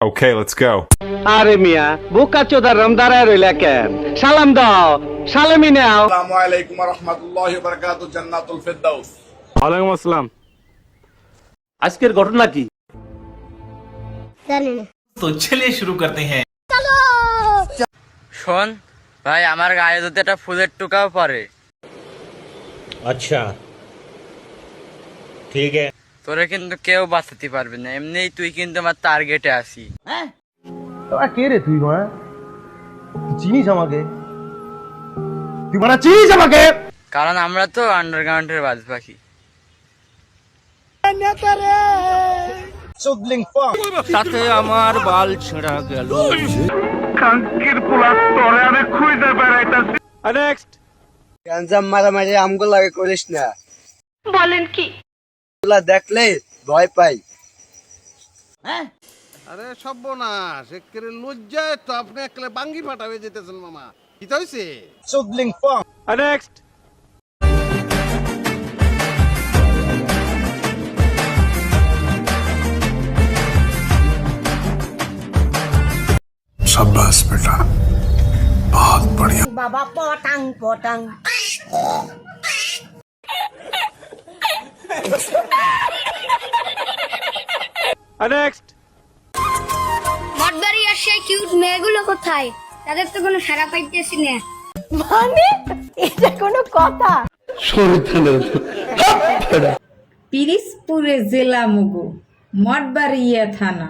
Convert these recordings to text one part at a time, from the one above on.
Okay, let's go. আরে মিয়া বোকা চোদা রমদারায় রইলা কেন? সালাম দাও, সালামি নাও। আসসালামু আলাইকুম ওয়া রাহমাতুল্লাহি ওয়া বারাকাতুহু জান্নাতুল ফিরদাউস। ওয়ালাইকুম আসসালাম। আজকের ঘটনা কি? জানি না। तो चलिए शुरू करते हैं। শোন ভাই, আমার গায়ে যদি একটা ফুলের টোকাও পড়ে, अच्छा ठीक है। তোরে কিন্তু কেউ বাঁচাতে পারবে না। এমনিই তুই কিন্তু আমার টার্গেটে আসি। তোরা কে রে তুই মা? চিনিস আমাকে? তুই মানে চিনিস আমাকে? কারণ আমরা তো আন্ডারগ্রাউন্ডের বাজ পাখি। চুদলিং ফং সাথে আমার বাল ছেঁড়া গেল। কাঙ্কির পোলা তোরে আমি খুঁজে বেড়াইতাছি। নেক্সট। গ্যাঞ্জাম মারামারি আমগো লাগে করিস না। বলেন কি? তোলা দেখলে ভয় পাই। আরে সর্বনাশ, একেবারে লজ্জায় তো আপনি একলে বাঙ্গি ফাটা হয়ে যেতেছেন মামা। কি হইছে? চুদলিং ফং নেক্সট। शाबाश बेटा, बहुत बढ़िया। বাবা পটাং পটাং। নেক্সট। মটবাড়ি আর সেই কিউট মেয়েগুলো কোথায়? তাদের তো কোনো সাড়া পাইতেছি না। মানে এটা কোনো কথা? পিরিজপুরে জেলা মুগো, মঠবাড়িয়া থানা।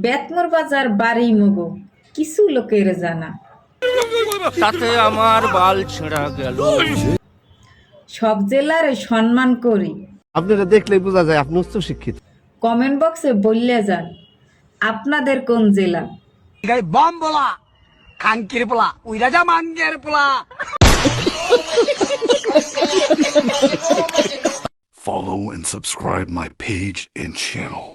বেতমোর বাজার বাড়ি মুগো, কিছু লোকের জানা। সাথে আমার বাল ছেঁড়া গেল। সব জেলার সম্মান করি। আপনারা দেখলেই বোঝা যায় আপনি উচ্চ শিক্ষিত। কমেন্ট বক্সে বললে যান আপনাদের কোন জেলা। বম বলা কাঙ্কির পোলা উইরা যা মাঙ্গের পোলা। Follow and subscribe my page and channel.